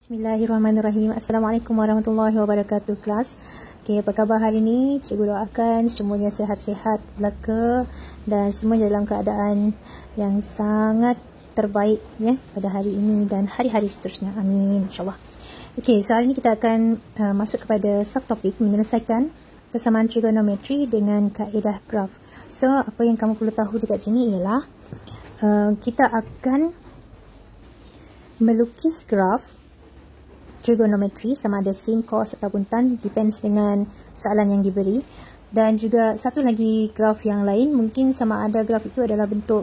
Bismillahirrahmanirrahim. Assalamualaikum warahmatullahi wabarakatuh kelas. Okay, apa khabar hari ni? Cikgu doakan semuanya sihat-sihat belaka dan semuanya dalam keadaan yang sangat terbaik ya pada hari ini dan hari-hari seterusnya. Amin insyaAllah. Okay, so hari ini kita akan masuk kepada subtopik menyelesaikan persamaan trigonometri dengan kaedah graf. So, apa yang kamu perlu tahu dekat sini ialah kita akan melukis graf trigonometri sama ada sin, cos ataupun tan, depends dengan soalan yang diberi. Dan juga satu lagi graf yang lain, mungkin sama ada graf itu adalah bentuk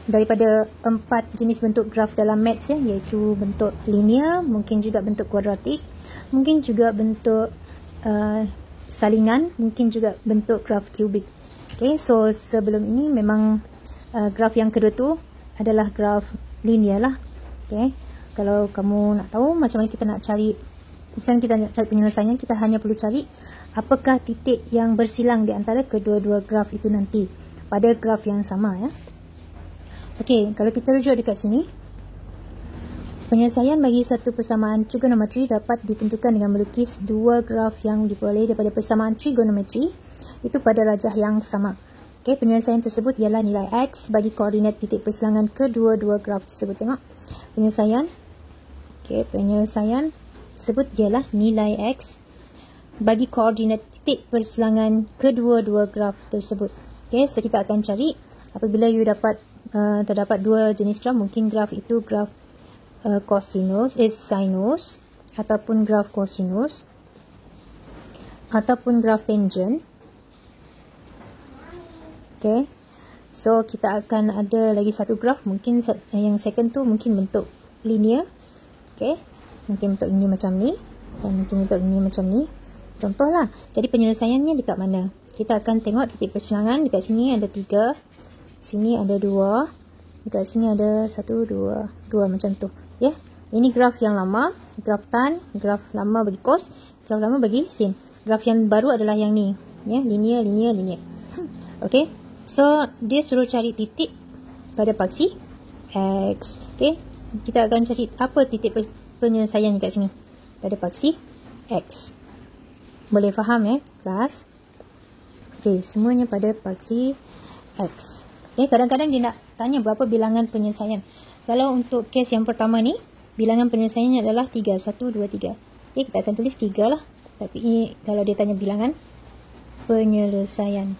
daripada 4 jenis bentuk graf dalam maths ya, iaitu bentuk linear, mungkin juga bentuk kuadratik, mungkin juga bentuk salingan, mungkin juga bentuk graf kubik. Okay, so sebelum ini memang graf yang kedua tu adalah graf linear lah. Okay. Kalau kamu nak tahu macam mana kita nak cari penyelesaian, kita hanya perlu cari apakah titik yang bersilang di antara kedua-dua graf itu nanti pada graf yang sama ya. Okey, kalau kita rujuk dekat sini, penyelesaian bagi suatu persamaan trigonometri dapat ditentukan dengan melukis dua graf yang diperoleh daripada persamaan trigonometri itu pada rajah yang sama. Okey, penyelesaian tersebut ialah nilai X bagi koordinat titik persilangan kedua-dua graf tersebut. Tengok penyelesaian. Okay, penyelesaian tersebut ialah nilai X bagi koordinat titik persilangan kedua-dua graf tersebut. Okay, so kita akan cari apabila you dapat terdapat dua jenis graf, mungkin graf itu graf sinus ataupun graf cosinus ataupun graf tangent. Okay, so kita akan ada lagi satu graf, mungkin yang second tu mungkin bentuk linear. Okay, mungkin bentuk ini macam ni dan mungkin bentuk ini macam ni. Contohlah. Jadi penyelesaiannya dekat mana? Kita akan tengok titik persilangan. Dekat sini ada 3, sini ada 2, dekat sini ada 1, 2 macam tu. Ya, ini graf yang lama, graf tan, graf lama bagi cos, graf lama bagi sin. Graf yang baru adalah yang ni, ya, linear. Okay, so dia suruh cari titik pada paksi X. Okay, kita akan cari apa titik penyelesaian dekat sini pada paksi X. Boleh faham ya kelas? Okay, semuanya pada paksi X. Okay, kadang-kadang dia nak tanya berapa bilangan penyelesaian. Kalau untuk kes yang pertama ni, bilangan penyelesaiannya adalah 3, 1, 2, 3. Okay, kita akan tulis 3 lah. Tapi ini kalau dia tanya bilangan penyelesaian.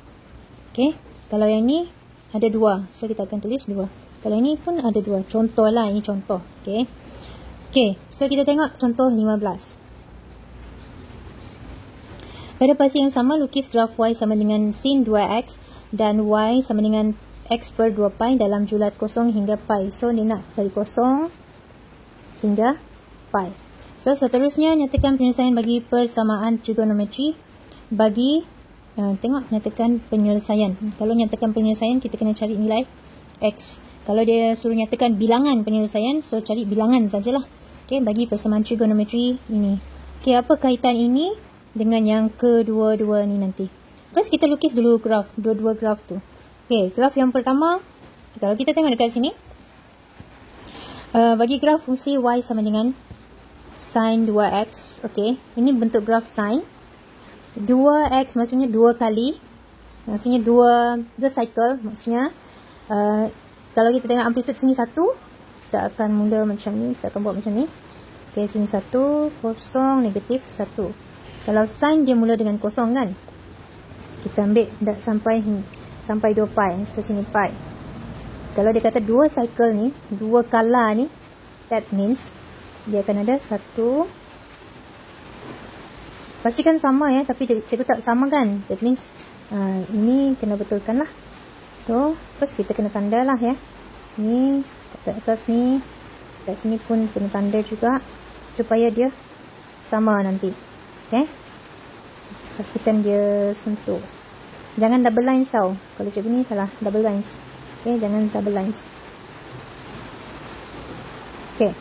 Okay, kalau yang ni ada 2, so kita akan tulis 2. Kalau ini pun ada 2. Contoh lah, ini contoh. Okay. Okay, so kita tengok contoh 15. Pada paksi yang sama, lukis graf Y sama dengan sin 2X dan Y sama dengan X per 2 pi dalam julat kosong hingga pi. So, dia nak dari kosong hingga pi. So, seterusnya nyatakan penyelesaian bagi persamaan trigonometri bagi, nyatakan penyelesaian. Kalau nyatakan penyelesaian, kita kena cari nilai X. Kalau dia suruh nyatakan bilangan penyelesaian, so cari bilangan sajalah. Okay, bagi persamaan trigonometri ini. Okay, apa kaitan ini dengan yang kedua-dua ni nanti? First, kita lukis dulu graf, dua-dua graf tu. Okay, graf yang pertama, kalau kita tengok dekat sini, bagi graf fungsi Y sama dengan sin 2X. Okay, ini bentuk graf sin. 2X maksudnya 2 kali. Maksudnya 2 cycle. Maksudnya, kalau kita tengok amplitude sini 1, kita akan mula macam ni. Kita akan buat macam ni. Ok, sini 1, kosong, negatif 1. Kalau sin dia mula dengan kosong kan, kita ambil sampai 2 pi. So, sini pi. Kalau dia kata 2 cycle ni, 2 kala ni, that means dia akan ada 1. Pastikan sama ya, tapi cikgu tak sama kan. That means ini kena betulkan lah. So, first kita kena tanda lah ya. Ni, kat atas ni, kat sini pun kena tanda juga. Supaya dia sama nanti. Okay. Pastikan dia sentuh. Jangan double lines tau. Kalau cikgu ni salah, double lines. Okay, jangan double lines. Okay.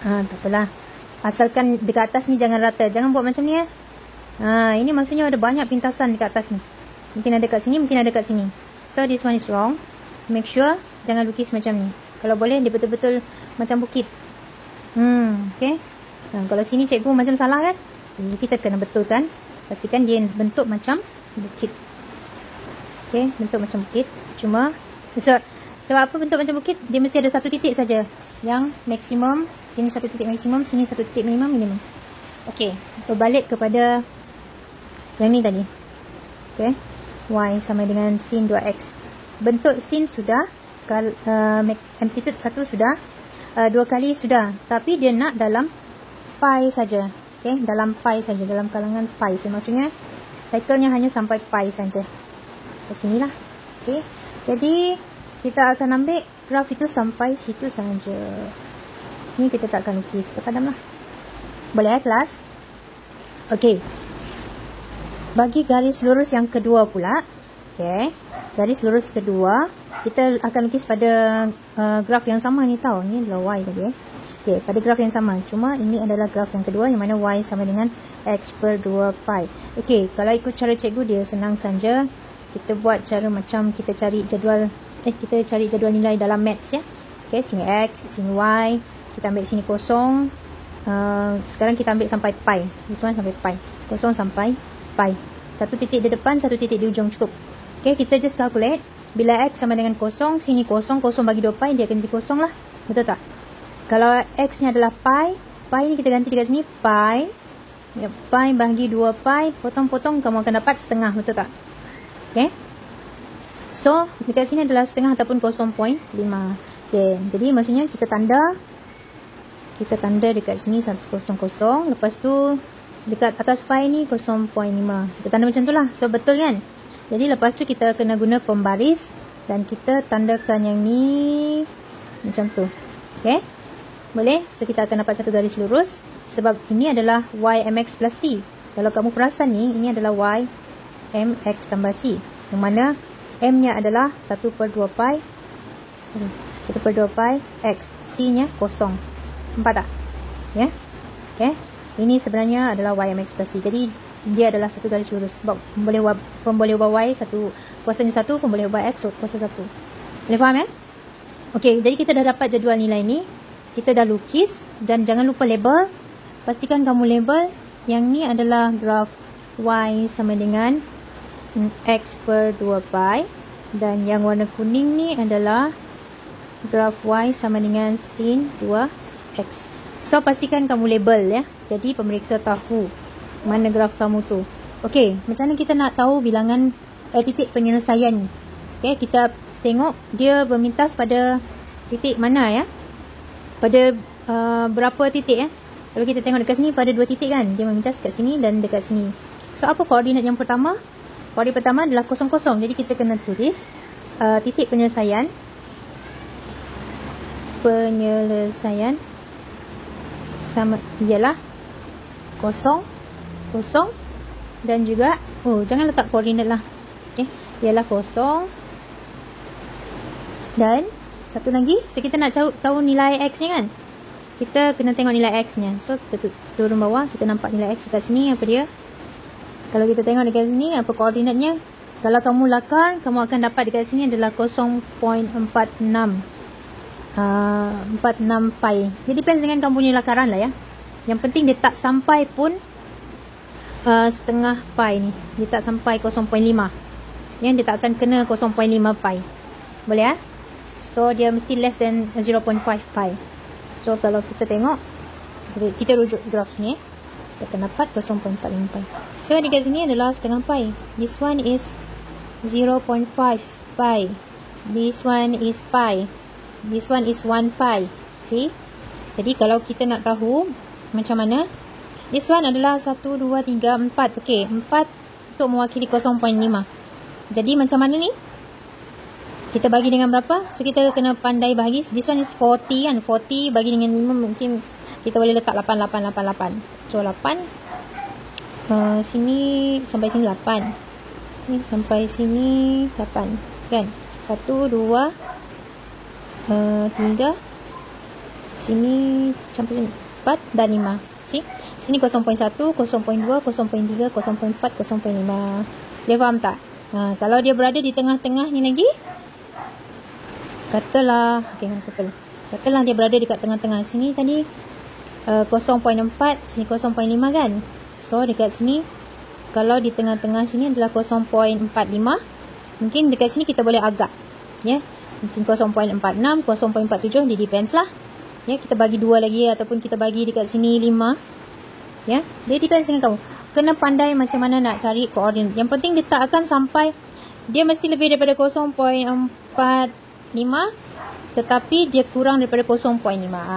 Tak apalah. Asalkan dekat atas ni jangan rata. Jangan buat macam ni ya. Ini maksudnya ada banyak pintasan dekat atas ni. Mungkin ada kat sini, mungkin ada kat sini. So, this one is wrong. Make sure jangan lukis macam ni. Kalau boleh, dia betul-betul macam bukit. Okay. Kalau sini cikgu macam salah kan, jadi kita kena betulkan. Pastikan dia bentuk macam bukit. Okay, bentuk macam bukit. Cuma sebab apa bentuk macam bukit? Dia mesti ada satu titik saja yang maksimum. Sini satu titik maksimum, sini satu titik minimum. Okay, berbalik kepada yang ni tadi. Okay, y sama dengan sin 2x. Bentuk sin sudah, amplitude 1 sudah, 2 kali sudah, tapi dia nak dalam pi saja. Okay, dalam pi saja, dalam kalangan pi saja. Maksudnya cycle-nya hanya sampai pi saja. Ke sinilah. Okay, jadi kita akan ambil graf itu sampai situ saja. Ni kita tak akan lukis, kita padamlah. Boleh kelas? Okay, bagi garis lurus yang kedua pula, okay, garis lurus kedua kita akan lukis pada graf yang sama ni tau. Ni adalah y tadi. Okay, pada graf yang sama. Cuma ini adalah graf yang kedua yang mana y sama dengan x per 2 pi. Okay, kalau ikut cara cikgu dia senang saja. Kita buat cara macam kita cari jadual nilai dalam maths ya. Okay, sini x, sini y. Kita ambil sini kosong. Sekarang kita ambil sampai pi. This one sampai pi. Kosong sampai pi. Satu titik di depan, satu titik di ujung cukup. Okay, kita just calculate. Bila x sama dengan kosong, sini kosong, kosong bagi 2 pi, dia akan jadi kosong lah. Betul tak? Kalau x nya adalah pi, pi ni kita ganti dekat sini, pi. Ya, pi bagi 2 pi, potong-potong kamu akan dapat setengah, betul tak? Okay. So, dekat sini adalah setengah ataupun 0.5. Okay, jadi maksudnya kita tanda dekat sini 100. Lepas tu dekat atas pi ni 0.5. Kita tanda macam tu lah. So betul kan? Jadi lepas tu kita kena guna pembaris dan kita tandakan yang ni macam tu. Okay, boleh? So kita akan dapat satu garis lurus. Sebab ini adalah y mx plus c. Kalau kamu perasan ni, ini adalah y mx tambah c, yang mana m nya adalah 1 per 2 pi 1 per 2 pi x. C nya kosong. Nampak tak? Ya? Okay, ini sebenarnya adalah y mx plus c. Jadi dia adalah satu garis lurus. Sebab boleh ubah y satu, kuasanya 1, pun boleh ubah x kuasa 1. Boleh faham ya? Okey, jadi kita dah dapat jadual nilai ni. Kita dah lukis. Dan jangan lupa label. Pastikan kamu label. Yang ni adalah graf y sama dengan x per 2 pi. Dan yang warna kuning ni adalah graf y sama dengan sin 2x. So pastikan kamu label ya. Jadi pemeriksa tahu mana graf kamu tu. Okey, macam mana kita nak tahu bilangan titik penyelesaian ni? Okey, kita tengok dia bermintas pada titik mana ya. Pada berapa titik ya. Kalau kita tengok dekat sini pada 2 titik kan. Dia memintas dekat sini dan dekat sini. So apa koordinat yang pertama? Koordinat pertama adalah 0, 0. Jadi kita kena tulis titik penyelesaian. Penyelesaian sama ialah 0, 0 dan juga jangan letak koordinat lah. Okey, ialah 0 dan satu lagi. So kita nak tahu nilai x ni kan. Kita kena tengok nilai x nya. So kita turun bawah, kita nampak nilai x dekat sini. Apa dia? Kalau kita tengok dekat sini apa koordinatnya? Kalau kamu lakar, kamu akan dapat dekat sini adalah 0.46 pi. Dia depends dengan kamu punya lakaran lah ya. Yang penting dia tak sampai pun setengah pi ni. Dia tak sampai 0.5. Yang dia tak akan kena 0.5 pi. Boleh ya? So dia mesti less than 0.5 pi. So kalau kita tengok, kita rujuk graf sini, kita akan dapat 0.45 pi. So dekat sini adalah setengah pi. This one is 0.5 pi. This one is pi. This one is 1 pi. See? Jadi kalau kita nak tahu macam mana, this one adalah 1, 2, 3, 4. Okey, 4 untuk mewakili 0.5. Jadi macam mana ni? Kita bagi dengan berapa? So kita kena pandai bahagi. This one is 40 kan. 40 bagi dengan 5 mungkin kita boleh letak 8, 8, 8, 8. So 8 sini sampai sini 8. Ni sampai sini 8 kan. 1, 2, 3. Sini sampai sini 4 dan 5. See? Sini 0.1, 0.2, 0.3, 0.4, 0.5. Dia faham tak? Kalau dia berada di tengah-tengah ni lagi, katalah dia berada dekat tengah-tengah sini tadi. 0.4, sini 0.5 kan. So dekat sini, kalau di tengah-tengah sini adalah 0.45, mungkin dekat sini kita boleh agak, ya. Mungkin 0.46, 0.47, dia depends lah. Ya, kita bagi 2 lagi ataupun kita bagi dekat sini 5. Ya, dia depends dengan kamu. Kena pandai macam mana nak cari koordinat. Yang penting dia tak akan sampai, dia mesti lebih daripada 0.45, tetapi dia kurang daripada 0.5.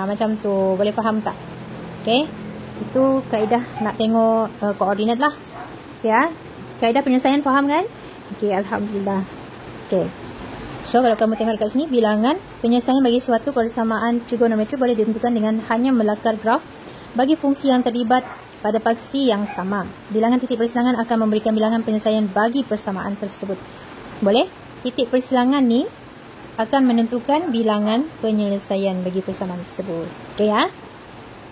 Macam tu, boleh faham tak? Okay, itu kaedah nak tengok koordinat lah. Ya, kaedah penyelesaian faham kan? Okay, Alhamdulillah. Okay, so kalau kamu tengok dekat sini, bilangan penyelesaian bagi suatu persamaan trigonometri boleh ditentukan dengan hanya melakar graf bagi fungsi yang terlibat pada paksi yang sama. Bilangan titik persilangan akan memberikan bilangan penyelesaian bagi persamaan tersebut. Boleh? Titik persilangan ni akan menentukan bilangan penyelesaian bagi persamaan tersebut. Okay ya?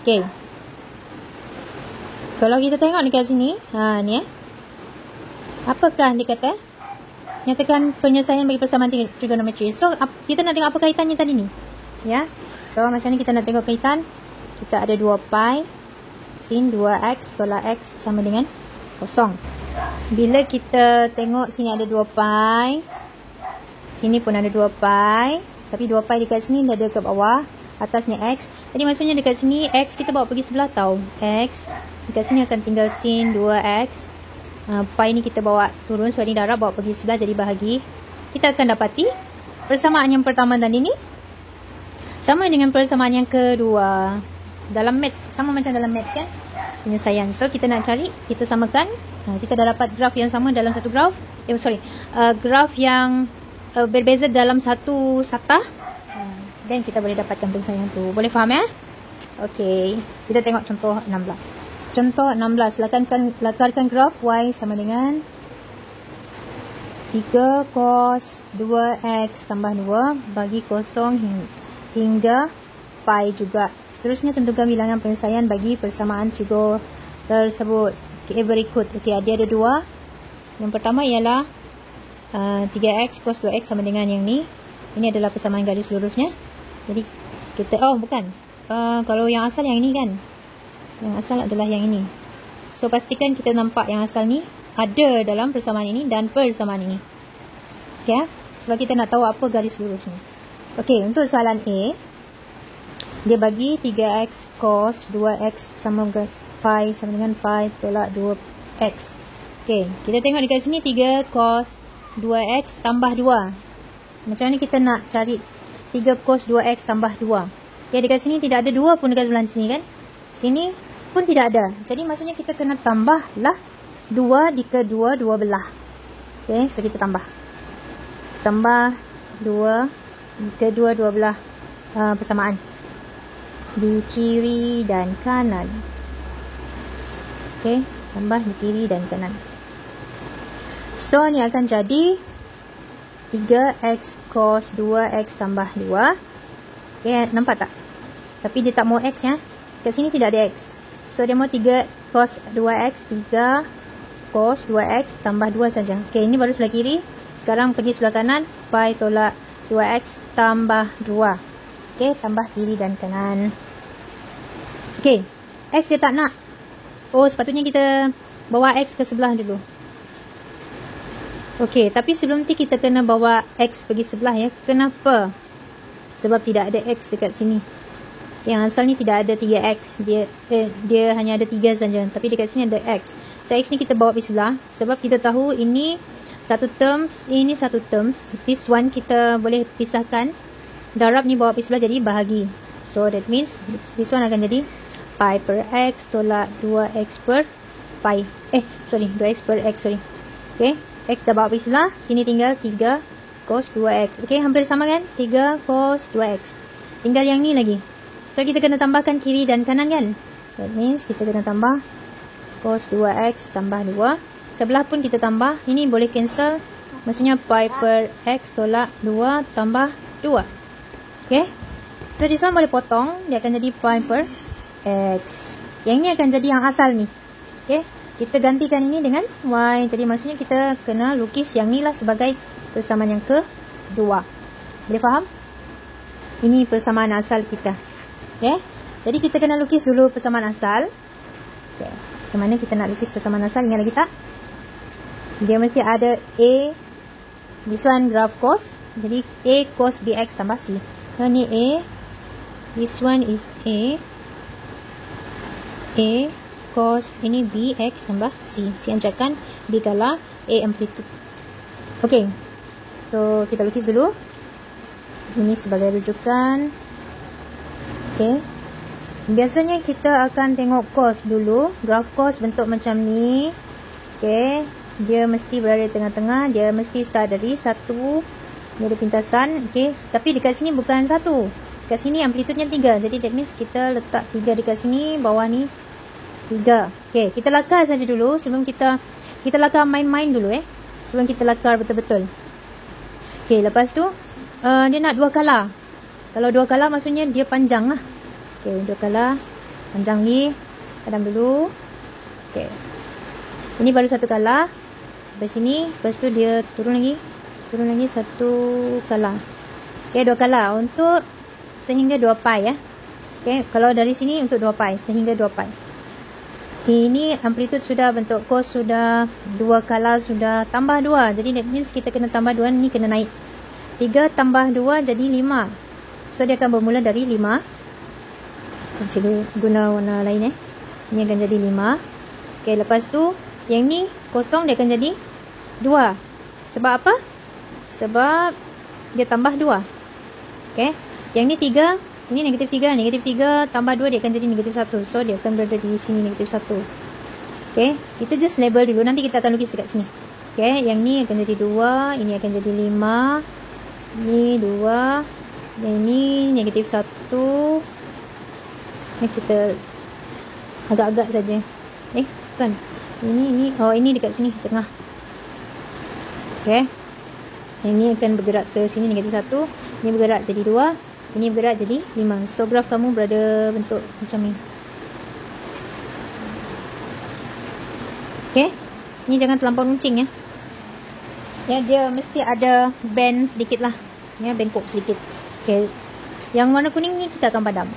Okay. Kalau kita tengok dekat sini, ni ya. Apakah dia kata? Nyatakan penyelesaian bagi persamaan trigonometri. So, kita nak tengok apa kaitannya tadi ni. Ya. So, macam ni kita nak tengok kaitan. Kita ada 2 pi sin 2x tolak x sama dengan 0. Bila kita tengok sini ada 2 pi, sini pun ada 2 pi, tapi 2 pi dekat sini dah ada ke bawah, atasnya x. Jadi maksudnya dekat sini x kita bawa pergi sebelah tau. X dekat sini akan tinggal sin 2x. Pi ni kita bawa turun sebab ni darab, bawa pergi sebelah jadi bahagi. Kita akan dapati persamaan yang pertama tadi ni sama dengan persamaan yang kedua. Dalam maths, sama macam dalam maths kan, penyelesaian. So kita nak cari, kita samakan. Kita dah dapat graf yang sama dalam satu graf. Graf yang berbeza dalam satu satah. Dan kita boleh dapatkan penyelesaian tu. Boleh faham ya? Okey, kita tengok contoh 16. Contoh 16, lakarkan graf y sama dengan 3 cos 2x tambah 2 bagi 0 hingga pi juga. Seterusnya tentukan bilangan penyelesaian bagi persamaan trigo tersebut. Okay, berikut. Okay, dia ada 2. Yang pertama ialah 3x cos 2x sama dengan yang ni. Ini adalah persamaan garis lurusnya. Jadi kita, bukan. Kalau yang asal yang ini kan. Yang asal adalah yang ini. So pastikan kita nampak yang asal ni ada dalam persamaan ini dan persamaan ini. Okay, sebab kita nak tahu apa garis lurus ni. Okay, untuk soalan A, dia bagi 3x cos 2x sama dengan pi sama dengan pi tolak 2x. Okay, kita tengok dekat sini 3 cos 2x tambah 2. Macam mana kita nak cari 3 cos 2x tambah 2? Okay, dekat sini tidak ada 2 pun dekat sebelah sini kan. Sini pun tidak ada. Jadi maksudnya kita kena tambahlah 2 di kedua dua belah. Okay, so kita tambah. Tambah 2 di kedua dua belah persamaan. Di kiri dan kanan. Okay, tambah di kiri dan kanan. So, ni akan jadi 3x cos 2x tambah 2. Okay, nampak tak? Tapi dia tak mau x ya. Kat sini tidak ada x. So, dia mau 3 cos 2x, 3 cos 2x tambah 2 saja. Okay, ini baru sebelah kiri. Sekarang pergi sebelah kanan. Pi tolak 2x tambah 2. Okay, tambah kiri dan kanan. Okay, x dia tak nak. Sepatutnya kita bawa x ke sebelah dulu. Okay, tapi sebelum tu kita kena bawa x pergi sebelah ya. Kenapa? Sebab tidak ada x dekat sini. Yang asal ni tidak ada 3x. Dia hanya ada 3 saja. Tapi dekat sini ada x. So, x ni kita bawa pergi sebelah. Sebab kita tahu ini satu terms, ini satu terms. This one kita boleh pisahkan. Darab ni bawa pergi sebelah jadi bahagi. So, that means this one akan jadi pi per x tolak 2x per pi. 2x per x, Okay, x dah bawa pergi sebelah. Sini tinggal 3 cos 2x. Okay, hampir sama kan? 3 cos 2x. Tinggal yang ni lagi. So, kita kena tambahkan kiri dan kanan kan? That means kita kena tambah cos 2x tambah 2. Sebelah pun kita tambah. Ini boleh cancel. Maksudnya pi per x tolak 2 tambah 2. Okay. So, this one boleh potong. Dia akan jadi pi per x. Yang ini akan jadi yang asal ni. Okay. Kita gantikan ini dengan y. Jadi maksudnya kita kena lukis yang ni lah sebagai persamaan yang kedua. Boleh faham? Ini persamaan asal kita. Okay. Jadi kita kena lukis dulu persamaan asal. Okay. Macam mana kita nak lukis persamaan asal? Ingat lagi tak? Dia mesti ada A. This one graph cos. Jadi A cos BX tambah C. Ni A. This one is A. A cos ini BX tambah C. C anjakan, B galah, A amplitude. Okay. So kita lukis dulu. Ini sebagai rujukan. Okay. Biasanya kita akan tengok cos dulu. Graf cos bentuk macam ni. Okay. Dia mesti berada di tengah-tengah. Dia mesti start dari 1. Dia ada pintasan. Okay. Tapi dekat sini bukan 1. Dekat sini amplitudenya 3. Jadi that means kita letak 3 dekat sini. Bawah ni 3. Okay. Kita lakar saja dulu. Sebelum kita lakar main-main dulu sebelum kita lakar betul-betul. Okay. Lepas tu dia nak 2 color. Kalau 2 color maksudnya dia panjang lah. Okay, 2 color. Panjang ni. Padam dulu. Okay. Ini baru 1 color. Lepas sini. Lepas tu dia turun lagi. Turun lagi 1 color. Okay, 2 color. Untuk sehingga 2 pi Okay, kalau dari sini untuk 2 pi. Sehingga 2 pi. Ini amplitude sudah, bentuk cos sudah, 2 color sudah, tambah 2. Jadi that means kita kena tambah 2. Ni kena naik. 3 tambah 2 jadi 5. So dia akan bermula dari 5. Cuba guna warna lain Ini akan jadi 5. Okay, lepas tu yang ni kosong, dia akan jadi 2. Sebab apa? Sebab dia tambah 2. Okay. Yang ni 3. Ini negatif 3. Negatif 3 tambah 2 dia akan jadi negatif 1. So dia akan berada di sini negatif 1. Okay. Kita just label dulu. Nanti kita akan lukis dekat sini. Okay. Yang ni akan jadi 2. Ini akan jadi 5. Ni 2. Yang ni negatif 1. Ni kita agak-agak saja. Bukan. Ini. Oh, ini dekat sini tengah. Okay. Yang ni akan bergerak ke sini negatif 1. Ini bergerak jadi 2. Ini bergerak jadi 5. So graf kamu berada bentuk macam ni. Okay. Ni jangan terlampau runcing Ya, dia mesti ada bend sedikit lah. Ya, bengkok sedikit. Okay. Yang warna kuning ni kita akan padam.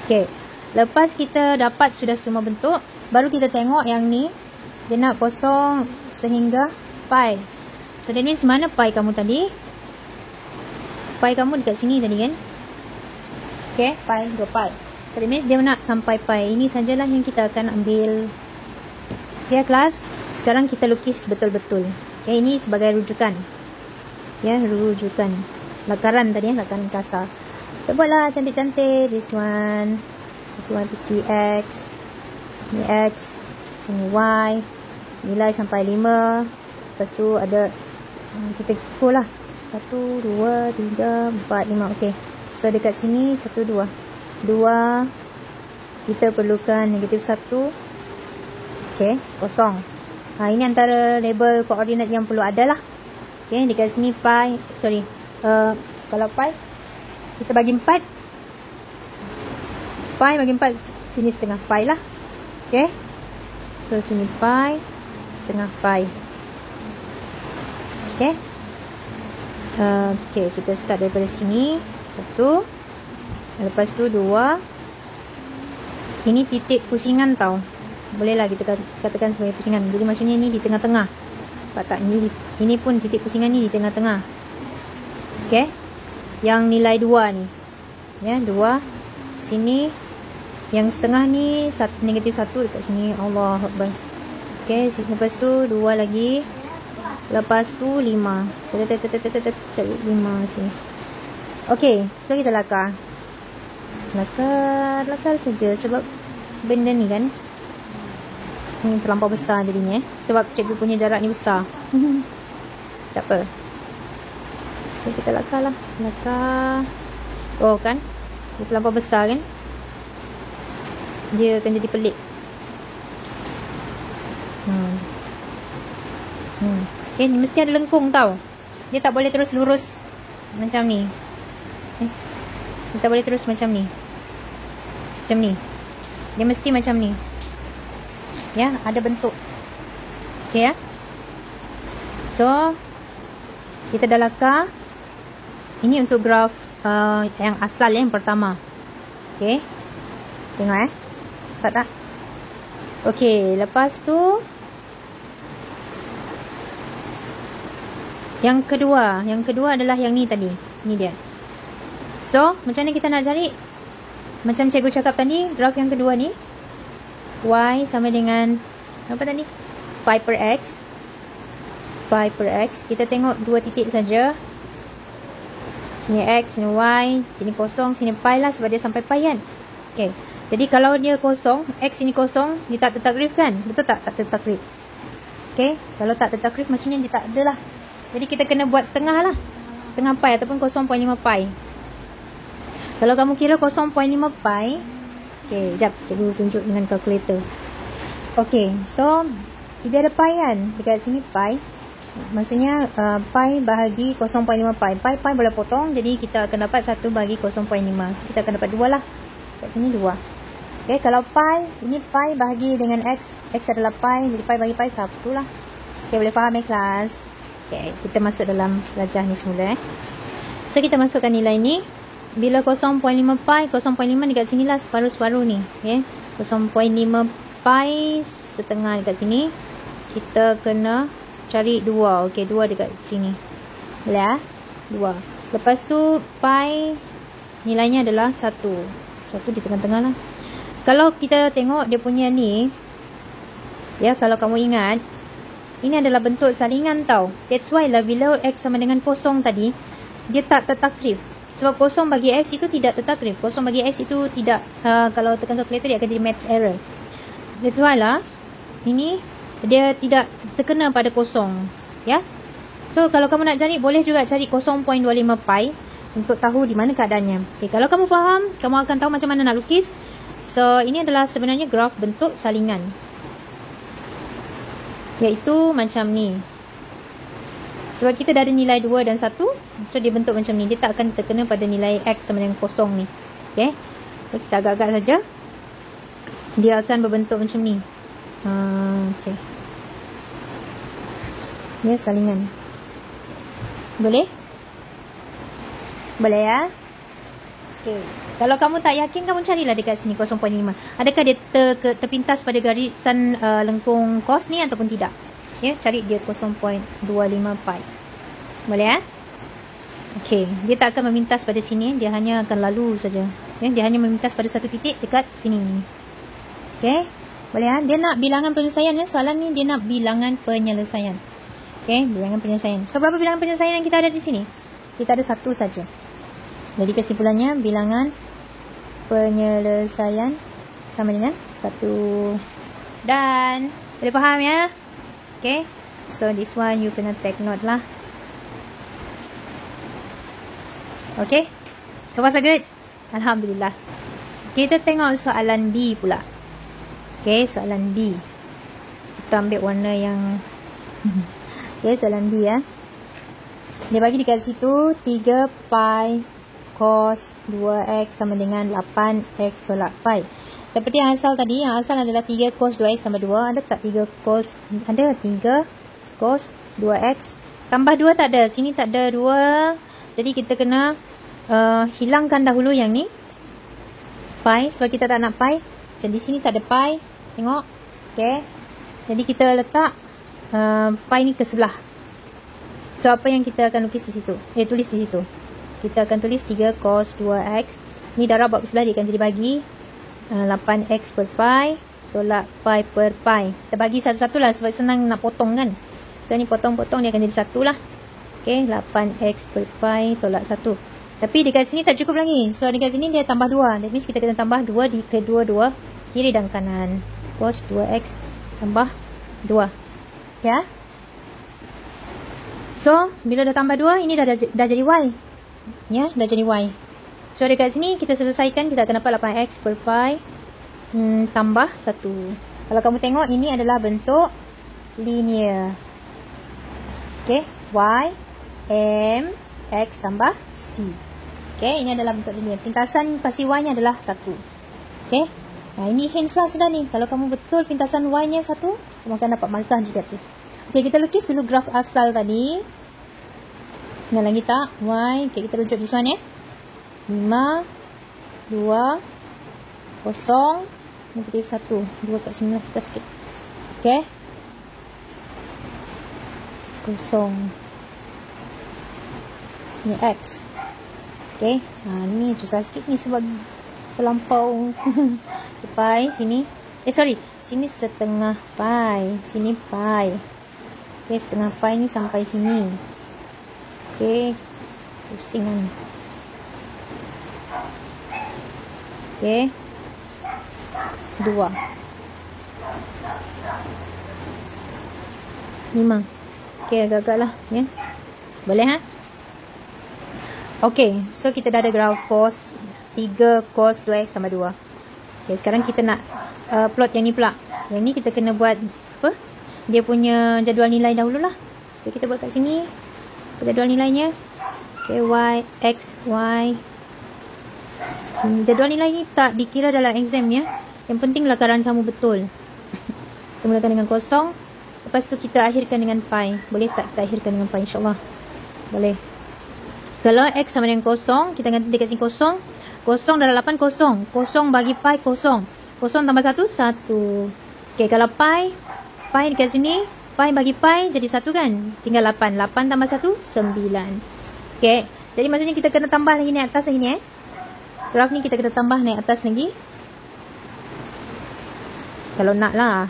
Okay. Lepas kita dapat sudah semua bentuk, baru kita tengok yang ni. Dia nak kosong sehingga pi. So, that means mana pi kamu tadi? Pi kamu dekat sini tadi kan? Okay, pi, 2 pi. So, that means dia nak sampai pi. Ini sajalah yang kita akan ambil. Okay, kelas. Sekarang kita lukis betul-betul. Okay, ini sebagai rujukan. Ya, rujukan. Lakaran tadi lakaran kasar. Kita buatlah cantik-cantik. This one to CX. Ni X. Sini Y. Nilai sampai 5. Lepas tu ada kita ikut lah 1, 2, 3, 4, 5. ok, so dekat sini 1, 2 kita perlukan negatif 1. ok, kosong. Ini antara label koordinat yang perlu ada lah. ok, dekat sini pi, sorry, kalau pi kita bagi 4, pi bagi 4, sini setengah pi lah. ok, so sini pi, setengah pi. Okay. Okay, kita start daripada sini. 1. Lepas tu 2. Ini titik pusingan tau. Bolehlah kita katakan sebagai pusingan. Jadi maksudnya ni di tengah-tengah. Nampak tak? Ini pun titik pusingan ni di tengah-tengah. Okay. Yang nilai 2 ni. Ya, 2. Sini. Yang setengah ni negatif 1 dekat sini. Allah Akbar. Okay. Lepas tu 2 lagi. Lepas tu 5. Cari 5 sini. Okay, so kita lakar. Lakar saja. Sebab benda ni kan ni terlampau besar jadinya. Sebab cikgu punya jarak ni besar. Tak apa. So kita lakar lah. Lakar. Oh kan, dia terlampau besar kan, dia akan jadi pelik. Okay, ni mesti ada lengkung tau. Dia tak boleh terus lurus macam ni. Dia tak boleh terus macam ni. Macam ni. Dia mesti macam ni. Ya, ada bentuk. Okay ya. So, kita dah lakar. Ini untuk graf yang asal yang pertama. Okay. Tengok tak? Okay, lepas tu yang kedua adalah yang ni tadi. Ni dia. So, macam mana kita nak cari? Macam cikgu cakap tadi, graf yang kedua ni, Y sama dengan apa tadi? Pi per X. Pi per X. Kita tengok 2 titik saja. Sini X, sini Y, sini kosong, sini pi lah sebab dia sampai pi kan. Okay. Jadi kalau dia kosong, X ini kosong, dia tak tertakrif kan? Betul tak? Tak tertakrif. Okay. Kalau tak tertakrif, maksudnya dia tak ada lah. Jadi kita kena buat setengah lah. Setengah pi ataupun 0.5 pi. Kalau kamu kira 0.5 pi. Okay, sekejap. Cikgu tunjuk dengan kalkulator. Okay, so kita ada pi kan? Dekat sini pi. Maksudnya pi bahagi 0.5 pi. Pi boleh potong. Jadi kita akan dapat 1 bahagi 0.5. So kita akan dapat 2 lah. Kat sini 2. Okay, kalau pi. Ini pi bahagi dengan X. X adalah pi. Jadi pi bahagi pi 1 lah. Okay, boleh faham kelas? Okay, kita masuk dalam rajah ni semula So kita masukkan nilai ni. Bila 0.5 pi, 0.5 dekat sini lah separuh-separuh ni. Okay, 0.5 pi setengah dekat sini. Kita kena cari 2. Okay, 2 dekat sini. Boleh 2. Lepas tu pi nilainya adalah 1. 1 di tengah-tengah lah. Kalau kita tengok dia punya ni, ya, kalau kamu ingat, ini adalah bentuk salingan tau. That's why lah bila X sama dengan kosong tadi, dia tak tertakrif. Sebab kosong bagi X itu tidak tertakrif. Kosong bagi X itu tidak, kalau tekan kalkulator dia akan jadi maths error. That's why lah, ini dia tidak terkena pada kosong. Ya. So kalau kamu nak cari, boleh juga cari 0.25 pi untuk tahu di mana keadaannya. Okay, kalau kamu faham, kamu akan tahu macam mana nak lukis. So ini adalah sebenarnya graf bentuk salingan. Iaitu macam ni. Sebab kita dah ada nilai 2 dan 1. So dia bentuk macam ni. Dia tak akan terkena pada nilai X sama dengan kosong ni. Okay. So kita agak-agak saja. Dia akan berbentuk macam ni. Okay. Dia salingan. Boleh? Boleh ya? Okay. Kalau kamu tak yakin, kamu carilah dekat sini 0.5. Adakah dia terpintas pada garisan lengkung kos ni ataupun tidak? Ya, cari dia 0.25 pi. Boleh ya? Okey, dia tak akan memintas pada sini, dia hanya akan lalu saja. Ya, dia hanya memintas pada satu titik dekat sini. Okey, boleh ya? Dia nak bilangan penyelesaian ya. Soalan ni dia nak bilangan penyelesaian. Okey, bilangan penyelesaian. So berapa bilangan penyelesaian yang kita ada di sini? Kita ada 1 saja. Jadi kesimpulannya bilangan penyelesaian sama dengan 1. Dan boleh faham ya? Okay, so this one you kena take note lah. Okay, so what's good? Alhamdulillah. Kita tengok soalan B pula. Okay, soalan B. Kita ambil warna yang okay, soalan B ya. Dia bagi dekat situ 3 pi cos 2x sama dengan 8x tolak pi. Seperti yang asal tadi, yang asal adalah 3 cos 2x tambah 2. Ada tak 3 cos? Ada 3 cos 2x tambah 2 tak ada. Sini tak ada 2. Jadi kita kena hilangkan dahulu yang ni pi, sebab kita tak nak pi. Jadi di sini tak ada pi. Tengok. Okay. Jadi kita letak pi ni ke sebelah. So apa yang kita akan lukis di situ? Tulis di situ. Kita akan tulis 3 cos 2x. Ni darab buat ke sebelah, dia akan jadi bagi 8x per pi tolak pi per pi. Kita bagi satu-satu lah sebab senang nak potong kan. So ni potong-potong dia akan jadi 1 lah. Okay, 8x per pi tolak 1. Tapi dekat sini tak cukup lagi. So dekat sini dia tambah 2. That means kita kena tambah 2 di kedua-dua kiri dan kanan. Cos 2x tambah 2. Ya. So bila dah tambah 2, ini dah jadi y. Ya, dah jadi y. So dekat sini kita selesaikan, kita akan dapat 8x per pi tambah 1. Kalau kamu tengok, ini adalah bentuk linear. Okay, y, m, x tambah c. Okay, ini adalah bentuk linear. Pintasan pasti y nya adalah 1. Okay, nah ini hints lah sudah ni. Kalau kamu betul pintasan y nya 1, kamu akan dapat markah juga tu. Okay, kita lukis dulu graf asal tadi. Ingat lagi tak? Y. Okay, kita rujuk this one ya. 5, 2, kosong, negatif 1. 2 kat sini lah kita sikit. Okay. Kosong. Ni X. Okay. Ni susah sikit ni sebab terlampau. Pi sini. Sini setengah pi. Sini pi. Okay, setengah pi ni sampai sini. Okay. Pusing kan. Okay. 2. 5. Okay, agak-agak lah. Ya. Boleh ha? Okay, so kita dah ada graf cos 3 cos 2x sama 2. Okay, sekarang kita nak plot yang ni pula. Yang ni kita kena buat apa? Dia punya jadual nilai dahululah. So kita buat kat sini jadual nilainya. Okay, y, x, y. Jadual nilai ni tak dikira dalam exam ya. Yang penting lakaran kamu betul. Kita mulakan dengan kosong. Lepas tu kita akhirkan dengan pi. Boleh tak kita akhirkan dengan pi, insyaAllah? Boleh. Kalau x sama dengan kosong, kita ganti dekat sini kosong. Kosong darab 8 kosong. Kosong bagi pi kosong. Kosong tambah 1, 1. Okay, kalau pi dekat sini, pi bagi pi jadi 1 kan? Tinggal 8. 8 tambah 1, 9. Okay, jadi maksudnya kita kena tambah lagi naik atas lagi ni Graf ni kita kena tambah naik atas lagi. Kalau nak lah.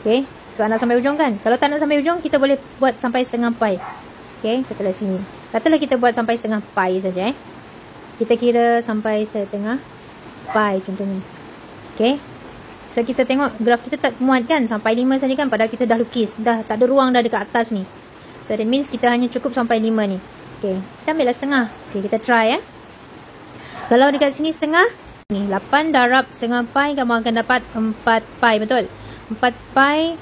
Okay, sebab nak sampai ujung kan? Kalau tak nak sampai ujung, kita boleh buat sampai setengah pi. Okay, katalah sini. Katalah kita buat sampai setengah pi saja Kita kira sampai setengah pi contohnya. Okay. So kita tengok graf kita tak muat kan? Sampai 5 saja kan? Padahal kita dah lukis. Dah tak ada ruang dah dekat atas ni. So that means kita hanya cukup sampai 5 ni. Okay. Kita ambil lah setengah. Okay, kita try Kalau dekat sini setengah. Ni 8 darab setengah pi. Kamu akan dapat 4 pi. Betul? 4 pi.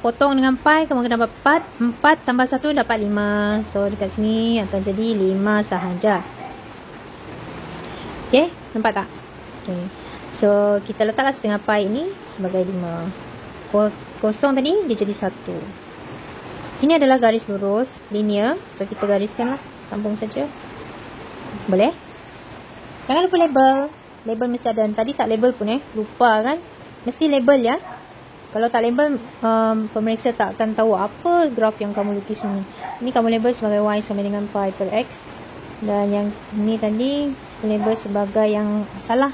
Potong dengan pi. Kamu akan dapat 4. 4 tambah 1 dapat 5. So dekat sini akan jadi 5 sahaja. Okay. Nampak tak? Okay. So kita letaklah setengah pi ini sebagai 5. Kosong tadi dia jadi 1. Sini adalah garis lurus linear. So kita gariskanlah. Sambung saja. Boleh? Jangan lupa label. Label mesti ada. Tadi tak label pun lupa kan? Mesti label ya. Kalau tak label, pemeriksa tak akan tahu apa graf yang kamu lukis ni. Ini kamu label sebagai y sama dengan pi per x. Dan yang ni tadi label sebagai yang salah.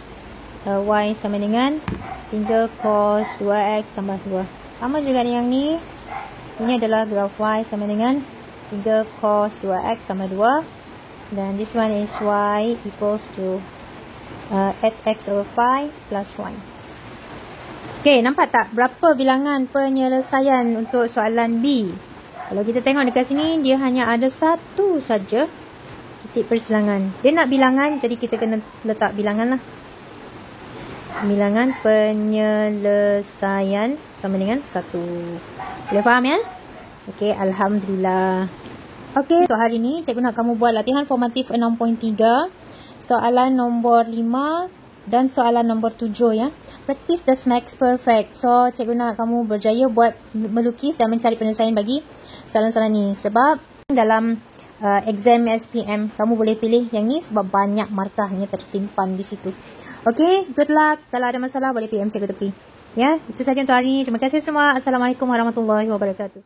Y sama dengan 3 cos 2x tambah 2. Sama juga dengan yang ni. Ini adalah graf y sama dengan 3 cos 2x sama 2. Dan this one is y equals to 8x over pi plus 1. Okay, nampak tak berapa bilangan penyelesaian untuk soalan B? Kalau kita tengok dekat sini, dia hanya ada satu saja titik persilangan. Dia nak bilangan, jadi kita kena letak bilangan lah. Bilangan penyelesaian sama dengan 1. Boleh faham ya? Okay, Alhamdulillah. Okay, untuk hari ni cikgu nak kamu buat latihan formatif 6.3, soalan nombor 5 dan soalan nombor 7 ya. Practice the max perfect. So cikgu nak kamu berjaya buat melukis dan mencari penyelesaian bagi soalan-soalan ni. Sebab dalam exam SPM kamu boleh pilih yang ni sebab banyak markahnya tersimpan di situ. Okay, good luck. Kalau ada masalah boleh PM cikgu tepi. Ya, itu saja untuk hari ini. Terima kasih semua. Assalamualaikum warahmatullahi wabarakatuh.